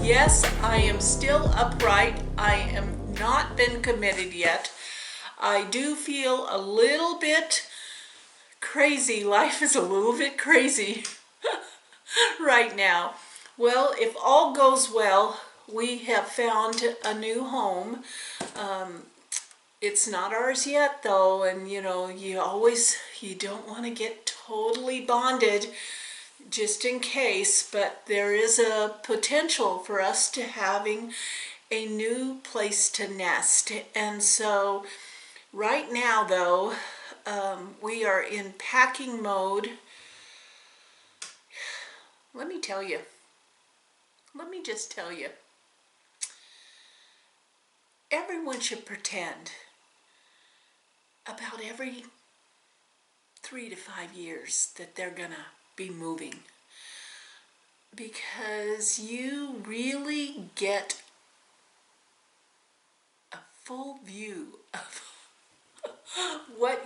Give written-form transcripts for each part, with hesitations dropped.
Yes, I am still upright. I am not been committed yet. I do feel a little bit crazy. Life is a little bit crazy right now. Well, if all goes well, we have found a new home. It's not ours yet though, and you don't want to get totally bonded just in case, but there is a potential for us to having a new place to nest. And so right now though, we are in packing mode. Let me just tell you, everyone should pretend about every 3 to 5 years that they're gonna be moving, because you really get a full view of what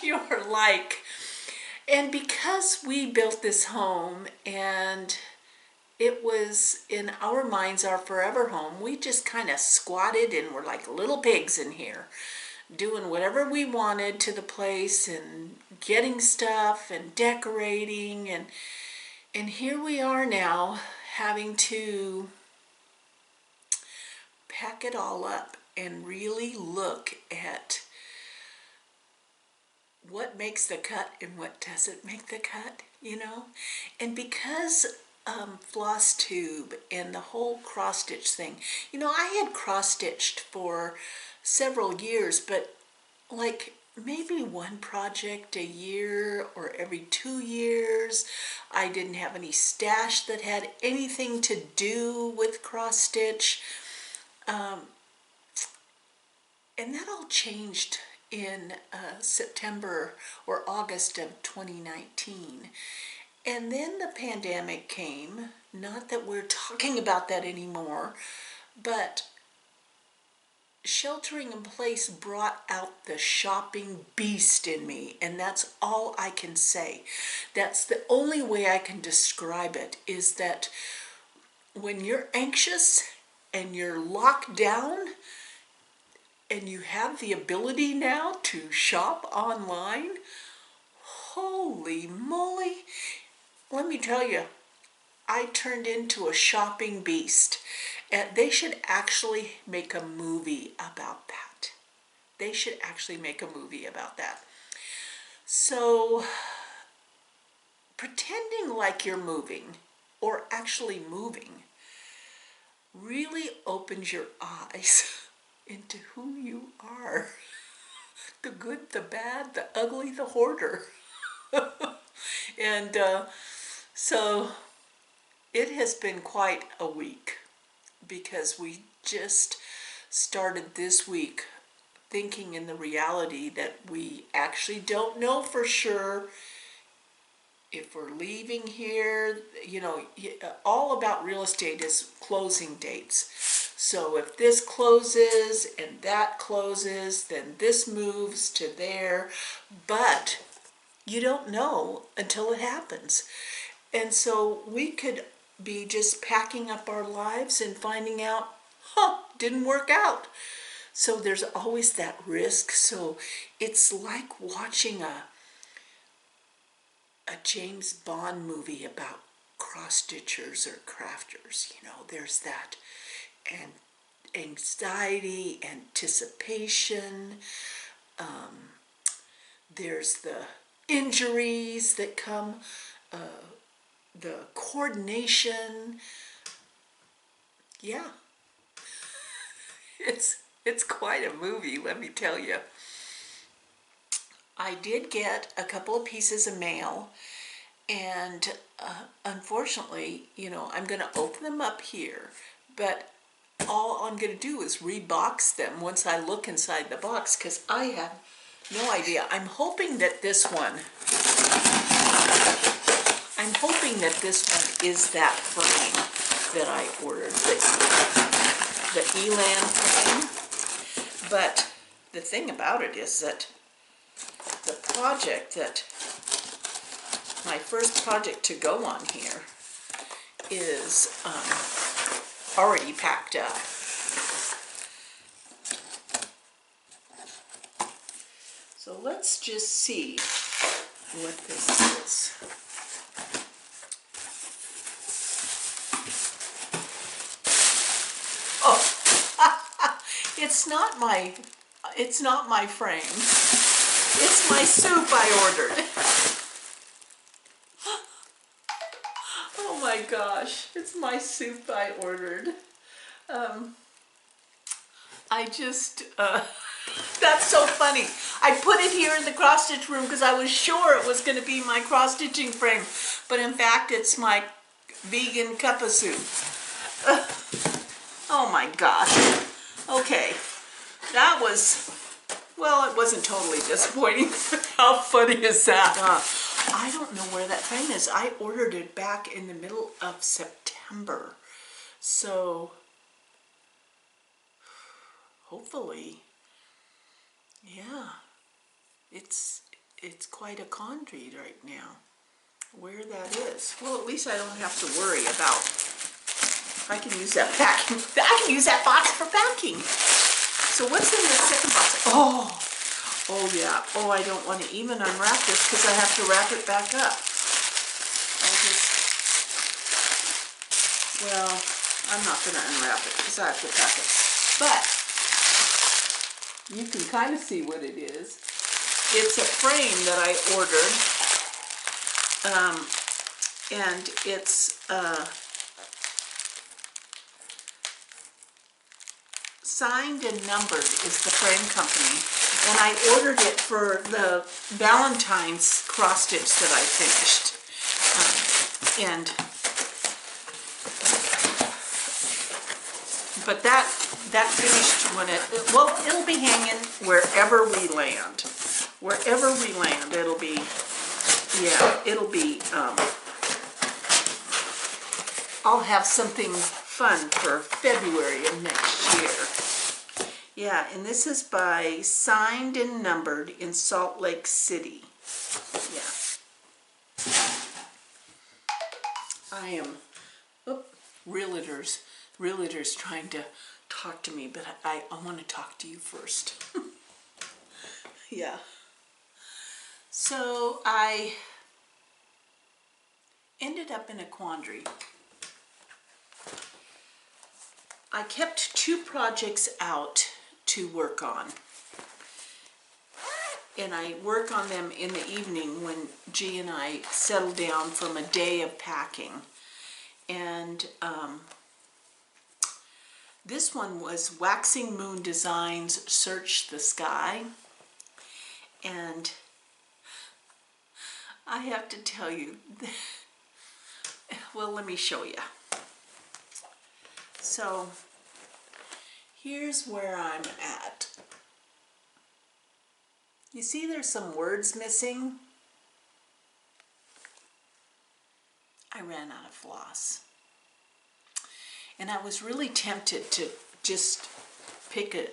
you're like. And because we built this home and it was in our minds our forever home, we just kind of squatted and were like little pigs in here, doing whatever we wanted to the place and getting stuff and decorating, and here we are now having to pack it all up and really look at what makes the cut and what doesn't make the cut, and because floss tube and the whole cross stitch thing, I had cross stitched for several years, but like maybe one project a year or every 2 years. I didn't have any stash that had anything to do with cross stitch, and that all changed in September or August of 2019. And then the pandemic came. Not that we're talking about that anymore, but sheltering in place brought out the shopping beast in me, and that's all I can say. That's the only way I can describe it, is that when you're anxious and you're locked down and you have the ability now to shop online, holy moly, let me tell you, I turned into a shopping beast. And they should actually make a movie about that. They should actually make a movie about that. So, pretending like you're moving, or actually moving, really opens your eyes into who you are. The good, the bad, the ugly, the hoarder. And so it has been quite a week, because we just started this week thinking in the reality that we actually don't know for sure if we're leaving here. All about real estate is closing dates. So if this closes and that closes, then this moves to there, but you don't know until it happens. And so we could be just packing up our lives and finding out, didn't work out. So there's always that risk. So it's like watching a James Bond movie about cross-stitchers or crafters. There's that, and anxiety, anticipation, there's the injuries that come, the coordination. Yeah, it's quite a movie, let me tell you. I did get a couple of pieces of mail, and unfortunately, I'm going to open them up here, but all I'm going to do is rebox them once I look inside the box, because I have no idea. I'm hoping that this one is that frame that I ordered, the Elan frame. But the thing about it is that my first project to go on here is already packed up. So let's just see what this is. Oh, it's not my frame. It's my soup I ordered. Oh my gosh, it's my soup I ordered. That's so funny. I put it here in the cross-stitch room because I was sure it was going to be my cross-stitching frame, but in fact it's my vegan cup of soup. Oh my gosh. Okay, that was, well, it wasn't totally disappointing. How funny is that? I don't know where that frame is. I ordered it back in the middle of September. So hopefully, yeah, it's quite a quandary right now where that is. Well, at least I don't have to worry about, I can use that packing. I can use that box for packing. So what's in the second box? Oh yeah. Oh, I don't want to even unwrap this because I have to wrap it back up. Well, I'm not going to unwrap it because I have to pack it. But you can kind of see what it is. It's a frame that I ordered. And it's Signed and Numbered is the frame company. And I ordered it for the Valentine's cross stitch that I finished. But that finished when it'll be hanging wherever we land. Wherever we land, it'll be, yeah, it'll be, I'll have something fun for February of next year. Yeah, and this is by Signed and Numbered in Salt Lake City. Yeah. I am, realtors trying to talk to me, but I want to talk to you first. Yeah. So I ended up in a quandary. I kept 2 projects out to work on. And I work on them in the evening when G and I settle down from a day of packing. And this one was Waxing Moon Designs Search the Sky. And I have to tell you, well, let me show you. So here's where I'm at. You see there's some words missing? I ran out of floss. And I was really tempted to just pick a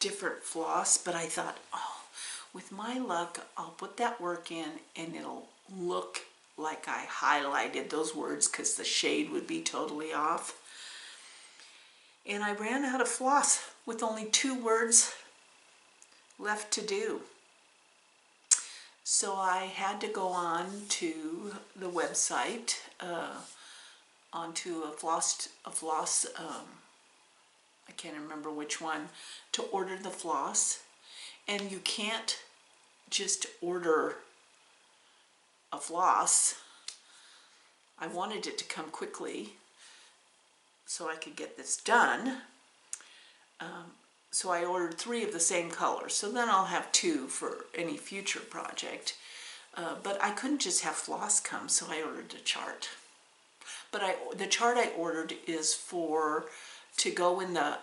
different floss, but I thought, oh, with my luck, I'll put that work in and it'll look like I highlighted those words because the shade would be totally off. And I ran out of floss with only 2 words left to do. So I had to go on to the website, onto a floss, I can't remember which one, to order the floss. And you can't just order a floss. I wanted it to come quickly so I could get this done. So I ordered 3 of the same color. So then I'll have 2 for any future project. But I couldn't just have floss come, so I ordered a chart. But the chart I ordered is to go in the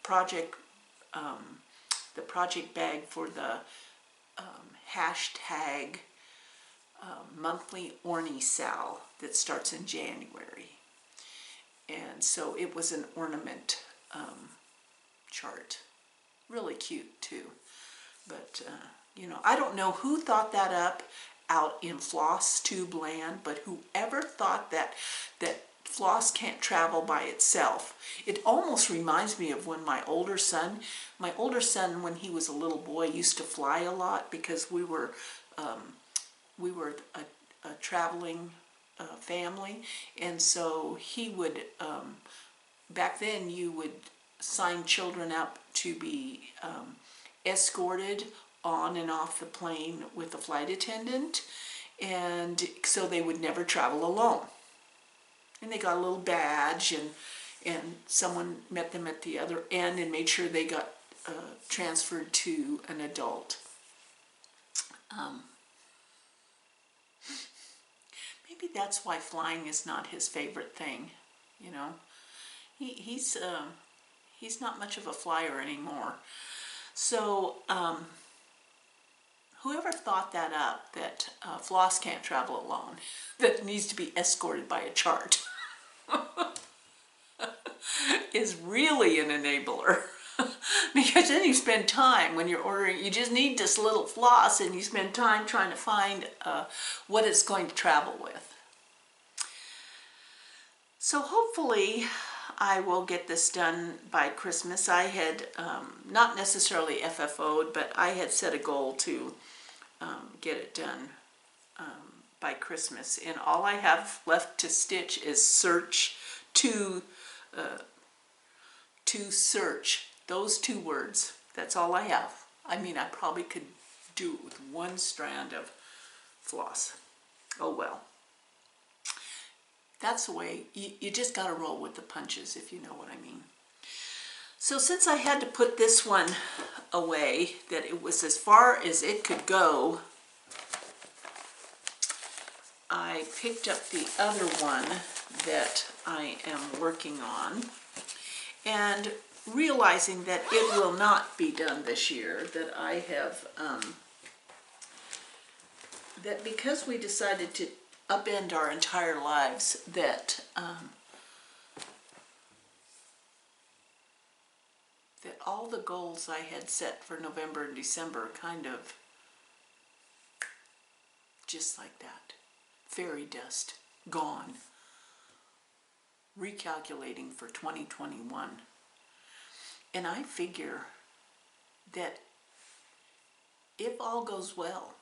project bag for the hashtag monthly Orny Sal that starts in January. And so it was an ornament chart. Really cute too. But you know, I don't know who thought that up out in floss tube land, but whoever thought that floss can't travel by itself. It almost reminds me of when my older son, when he was a little boy, used to fly a lot because we were a traveling family, and so he would, back then you would sign children up to be escorted on and off the plane with a flight attendant, and so they would never travel alone. And they got a little badge, and someone met them at the other end and made sure they got transferred to an adult. Maybe that's why flying is not his favorite thing, you know. He's not much of a flyer anymore. So whoever thought that up, that floss can't travel alone, that it needs to be escorted by a chart, is really an enabler. Because then you spend time when you're ordering, you just need this little floss, and you spend time trying to find what it's going to travel with. So hopefully I will get this done by Christmas. I had not necessarily FFO'd, but I had set a goal to get it done by Christmas. And all I have left to stitch is search to search. Those 2 words. That's all I have. I mean, I probably could do it with 1 strand of floss. Oh well. That's the way, you just got to roll with the punches, if you know what I mean. So since I had to put this one away, that it was as far as it could go, I picked up the other one that I am working on, and realizing that it will not be done this year, that I have, that because we decided to upend our entire lives, that that all the goals I had set for November and December kind of just like that, fairy dust, gone. Recalculating for 2021. And I figure that if all goes well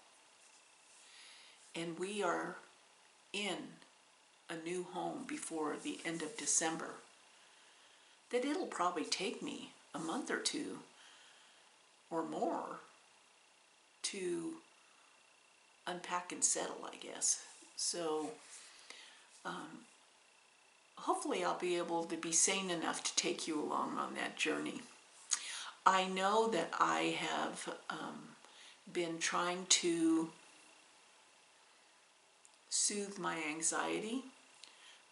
and we are in a new home before the end of December, that it'll probably take me a month or 2 or more to unpack and settle, I guess. So hopefully I'll be able to be sane enough to take you along on that journey. I know that I have been trying to soothe my anxiety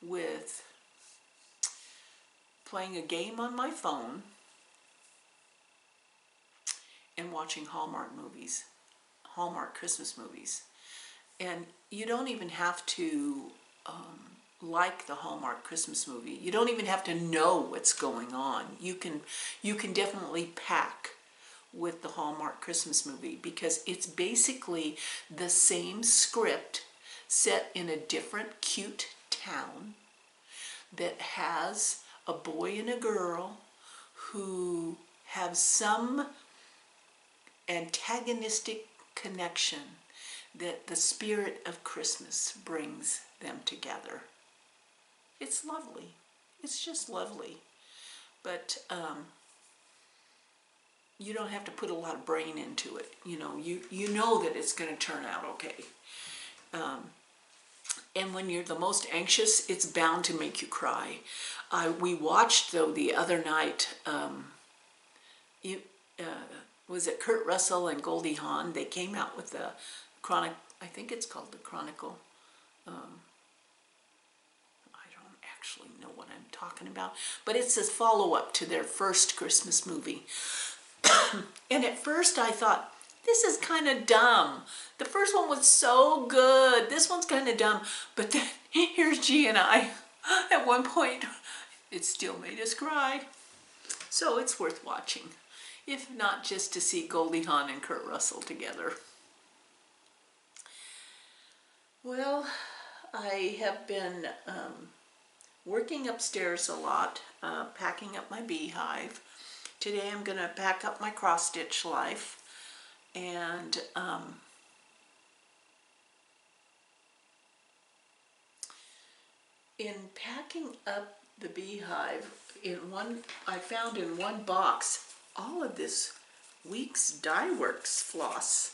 with playing a game on my phone and watching Hallmark movies, Hallmark Christmas movies. And you don't even have to like the Hallmark Christmas movie. You don't even have to know what's going on. You can definitely pack with the Hallmark Christmas movie, because it's basically the same script set in a different cute town that has a boy and a girl who have some antagonistic connection that the spirit of Christmas brings them together. It's lovely. It's just lovely. But you don't have to put a lot of brain into it. You know that it's going to turn out okay. And when you're the most anxious, it's bound to make you cry. We watched, though, the other night, was it Kurt Russell and Goldie Hawn? They came out with the I think it's called The Chronicle. I don't actually know what I'm talking about, but it's a follow-up to their first Christmas movie. And at first I thought, this is kind of dumb. The first one was so good. This one's kind of dumb. But then here's G and I. At one point, it still made us cry. So it's worth watching, if not just to see Goldie Hawn and Kurt Russell together. Well, I have been working upstairs a lot, packing up my beehive. Today I'm going to pack up my cross-stitch life, and in packing up the beehive, I found in one box all of this week's Dye Works floss.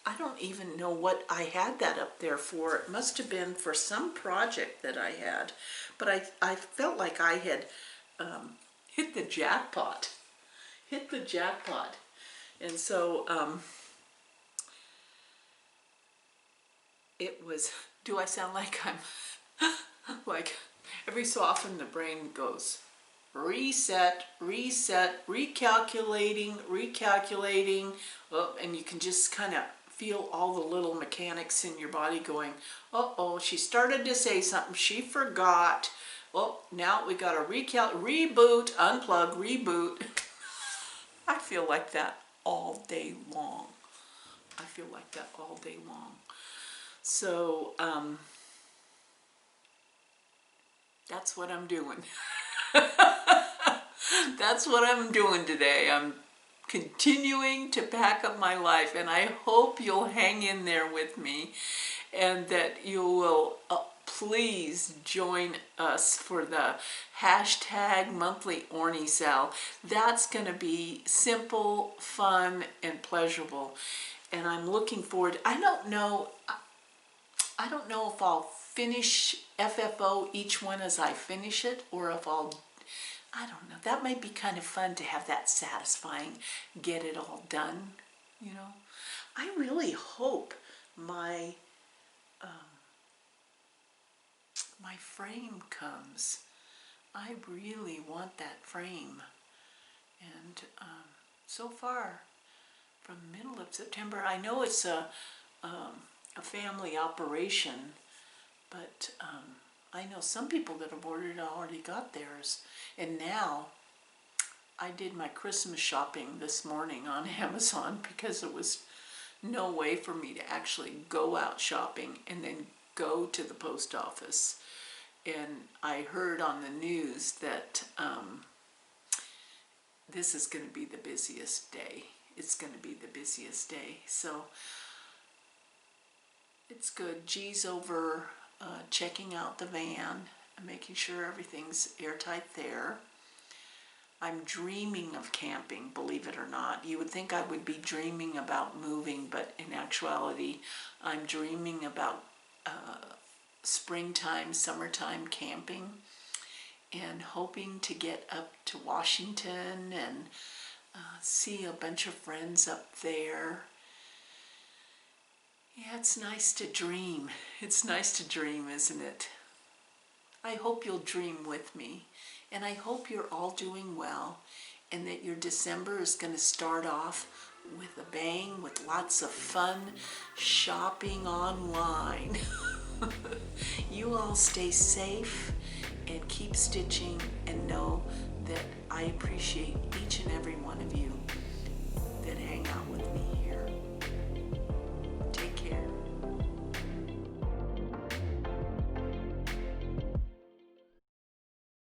I don't even know what I had that up there for. It must have been for some project that I had, but I felt like I had hit the jackpot. And so it was, do I sound like I'm like every so often the brain goes reset, recalculating, oh, and you can just kind of feel all the little mechanics in your body going, uh-oh, she started to say something, she forgot. Well, now we got to reboot, unplug, reboot. I feel like that all day long. So, that's what I'm doing. That's what I'm doing today. I'm continuing to pack up my life, and I hope you'll hang in there with me, and that you will please join us for the hashtag monthly Orny Sal. That's going to be simple, fun, and pleasurable, and I'm looking forward. I don't know if I'll finish FFO each one as I finish it, or if I don't know. That might be kind of fun to have that satisfying, get it all done, you know. I really hope my my frame comes. I really want that frame. And so far, from the middle of September, I know it's a family operation, but I know some people that have ordered already got theirs. And now, I did my Christmas shopping this morning on Amazon because there was no way for me to actually go out shopping and then go to the post office. And I heard on the news that this is going to be the busiest day. It's going to be the busiest day. So it's good. G's over checking out the van and making sure everything's airtight there. I'm dreaming of camping, believe it or not. You would think I would be dreaming about moving, but in actuality, I'm dreaming about springtime, summertime camping, and hoping to get up to Washington and see a bunch of friends up there. Yeah, it's nice to dream. It's nice to dream, isn't it? I hope you'll dream with me, and I hope you're all doing well, and that your December is going to start off with a bang, with lots of fun shopping online. You all stay safe and keep stitching, and know that I appreciate each and every one of you.